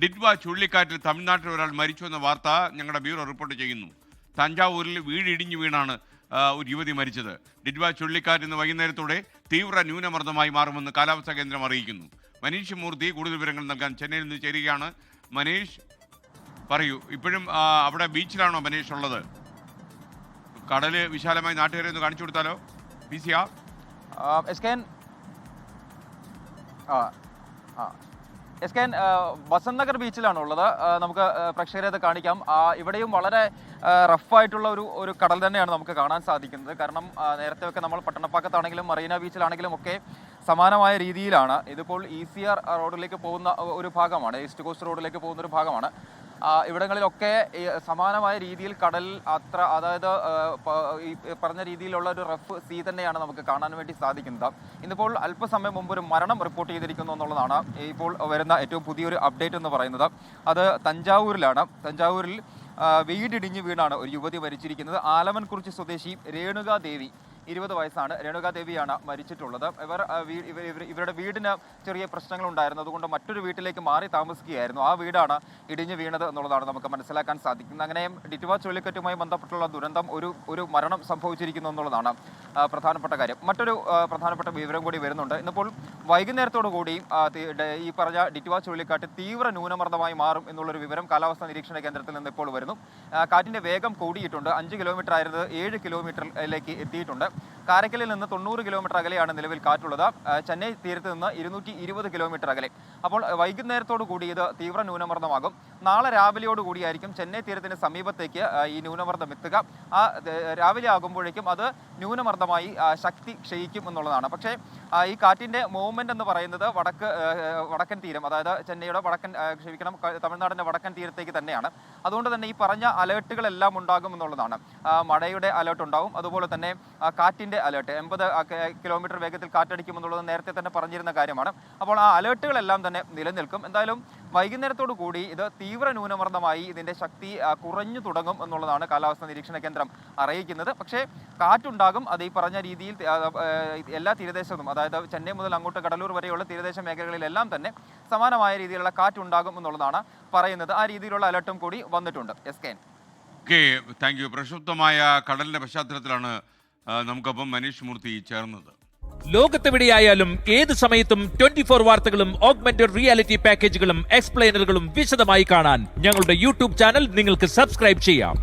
ഡിറ്റ്വ ചുഴലിക്കാറ്റിൽ തമിഴ്നാട്ടിൽ ഒരാൾ മരിച്ചുവെന്ന വാർത്ത ഞങ്ങളുടെ ബ്യൂറോ റിപ്പോർട്ട് ചെയ്യുന്നു. തഞ്ചാവൂരിൽ വീടിടിഞ്ഞു വീണാണ് ഒരു യുവതി മരിച്ചത്. ഡിറ്റ്വ ചുഴലിക്കാറ്റ് ഇന്ന് വൈകുന്നേരത്തോടെ തീവ്ര ന്യൂനമർദ്ദമായി മാറുമെന്ന് കാലാവസ്ഥാ കേന്ദ്രം അറിയിക്കുന്നു. മനീഷ് മൂർത്തി കൂടുതൽ വിവരങ്ങൾ നൽകാൻ ചെന്നൈയിൽ നിന്ന് ചേരുകയാണ്. മനീഷ്, പറയൂ, ഇപ്പോഴും അവിടെ ബീച്ചിലാണോ മനീഷ് ഉള്ളത്? കടല് വിശാലമായി നാട്ടുകാരെ ഒന്ന് കാണിച്ചു കൊടുത്താലോ? PCR ബസന്ത് നഗർ ബീച്ചിലാണ് ഉള്ളത്. നമുക്ക് പ്രേക്ഷകരെ അത് കാണിക്കാം. ഇവിടെയും വളരെ റഫായിട്ടുള്ള ഒരു കടൽ തന്നെയാണ് നമുക്ക് കാണാൻ സാധിക്കുന്നത്. കാരണം നേരത്തെയൊക്കെ നമ്മൾ പട്ടണപ്പാക്കത്താണെങ്കിലും മറീന ബീച്ചിലാണെങ്കിലും ഒക്കെ സമാനമായ രീതിയിലാണ്. ഇതിപ്പോൾ ECR റോഡിലേക്ക് പോകുന്ന ഒരു ഭാഗമാണ്, ഈസ്റ്റ് കോസ്റ്റ് റോഡിലേക്ക് പോകുന്ന ഒരു ഭാഗമാണ്. ഇവിടങ്ങളിലൊക്കെ സമാനമായ രീതിയിൽ കടൽ അതായത് ഈ പറഞ്ഞ രീതിയിലുള്ള ഒരു റഫ് സീ തന്നെയാണ് നമുക്ക് കാണാൻ വേണ്ടി സാധിക്കുന്നത്. ഇന്നിപ്പോൾ അല്പസമയം മുമ്പ് ഒരു മരണം റിപ്പോർട്ട് ചെയ്തിരിക്കുന്നു എന്നുള്ളതാണ് ഇപ്പോൾ വരുന്ന ഏറ്റവും പുതിയൊരു അപ്ഡേറ്റ് എന്ന് പറയുന്നത്. അത് തഞ്ചാവൂരിലാണ്. തഞ്ചാവൂരിൽ വീടിടിഞ്ഞ് വീണാണ് ഒരു യുവതി മരിച്ചിരിക്കുന്നത്. ആലമൻകുറിച്ചി സ്വദേശി രേണുകാ ദേവി, 20 വയസ്സാണ്. രേണുകാ ദേവിയാണ് മരിച്ചിട്ടുള്ളത്. ഇവരുടെ വീടിന് ചെറിയ പ്രശ്നങ്ങൾ ഉണ്ടായിരുന്നു, അതുകൊണ്ട് മറ്റൊരു വീട്ടിലേക്ക് മാറി താമസിക്കുകയായിരുന്നു. ആ വീടാണ് ഇടിഞ്ഞു വീണത് എന്നുള്ളതാണ് നമുക്ക് മനസ്സിലാക്കാൻ സാധിക്കുന്നത്. അങ്ങനെ ഡിറ്റ്വ ചുഴലിക്കാറ്റുമായി ബന്ധപ്പെട്ടുള്ള ദുരന്തം ഒരു മരണം സംഭവിച്ചിരിക്കുന്നു എന്നുള്ളതാണ് പ്രധാനപ്പെട്ട കാര്യം. മറ്റൊരു പ്രധാനപ്പെട്ട വിവരം കൂടി വരുന്നുണ്ട്. ഇന്നിപ്പോൾ വൈകുന്നേരത്തോടു കൂടി ഈ പറഞ്ഞ ഡിറ്റ്വ ചുഴലിക്കാറ്റ് തീവ്ര ന്യൂനമർദ്ദമായി മാറും എന്നുള്ളൊരു വിവരം കാലാവസ്ഥാ നിരീക്ഷണ കേന്ദ്രത്തിൽ നിന്ന് ഇപ്പോൾ വരുന്നു. കാറ്റിന്റെ വേഗം കൂടിയിട്ടുണ്ട്. 5 കിലോമീറ്റർ ആയിരുന്നത് 7 കിലോമീറ്ററിലേക്ക് എത്തിയിട്ടുണ്ട്. കാരക്കലിൽ നിന്ന് 90 കിലോമീറ്റർ അകലെയാണ് നിലവിൽ കാറ്റുള്ളത്. ചെന്നൈ തീരത്ത് നിന്ന് 220 കിലോമീറ്റർ അകലെ. അപ്പോൾ വൈകുന്നേരത്തോടു കൂടി ഇത് തീവ്ര ന്യൂനമർദ്ദമാകും. നാളെ രാവിലെയോടുകൂടിയായിരിക്കും ചെന്നൈ തീരത്തിന് സമീപത്തേക്ക് ഈ ന്യൂനമർദ്ദം എത്തുക. രാവിലെ ആകുമ്പോഴേക്കും അത് ന്യൂനമർദ്ദമായി ശക്തി ക്ഷയിക്കും എന്നുള്ളതാണ്. പക്ഷേ ഈ കാറ്റിന്റെ മൂവ്മെന്റ് എന്ന് പറയുന്നത് വടക്കൻ തീരം, അതായത് ചെന്നൈയുടെ തമിഴ്നാടിന്റെ വടക്കൻ തീരത്തേക്ക് തന്നെയാണ്. അതുകൊണ്ട് തന്നെ ഈ പറഞ്ഞ അലേർട്ടുകളെല്ലാം ഉണ്ടാകും എന്നുള്ളതാണ്. മഴയുടെ അലേർട്ട് ഉണ്ടാകും, അതുപോലെ തന്നെ കാറ്റിന്റെ അലേർട്ട് 80 കിലോമീറ്റർ വേഗത്തിൽ കാറ്റടിക്കുമെന്നുള്ളത് നേരത്തെ തന്നെ പറഞ്ഞിരുന്ന കാര്യമാണ്. അപ്പോൾ ആ അലേർട്ടുകളെല്ലാം തന്നെ നിലനിൽക്കും. എന്തായാലും വൈകുന്നേരത്തോടു കൂടി ഇത് തീവ്ര ന്യൂനമർദ്ദമായി ഇതിന്റെ ശക്തി കുറഞ്ഞു തുടങ്ങും എന്നുള്ളതാണ് കാലാവസ്ഥാ നിരീക്ഷണ കേന്ദ്രം അറിയിക്കുന്നത്. പക്ഷേ കാറ്റുണ്ടാകും. അത് ഈ പറഞ്ഞ രീതിയിൽ എല്ലാ തീരദേശത്തും, അതായത് ചെന്നൈ മുതൽ അങ്ങോട്ട് കടലൂർ വരെയുള്ള തീരദേശ മേഖലകളിലെല്ലാം തന്നെ സമാനമായ രീതിയിലുള്ള കാറ്റുണ്ടാകും എന്നുള്ളതാണ് പറയുന്നത്. ആ രീതിയിലുള്ള അലർട്ടും കൂടി വന്നിട്ടുണ്ട്. Thank you. പ്രക്ഷുബ്ധമായ കടലിന്റെ പശ്ചാത്തലത്തിലാണ് നമുക്കൊപ്പം മനീഷ് മൂർത്തി ചേർന്നത്. ലോകത്തെവിടെയായാലും ഏത് സമയത്തും 24 വാർത്തകളും ഓഗ്മെന്റഡ് റിയാലിറ്റി പാക്കേജുകളും എക്സ്പ്ലെയിനറുകളും വിശദമായി കാണാൻ ഞങ്ങളുടെ YouTube ചാനൽ നിങ്ങൾക്ക് സബ്സ്ക്രൈബ് ചെയ്യാം.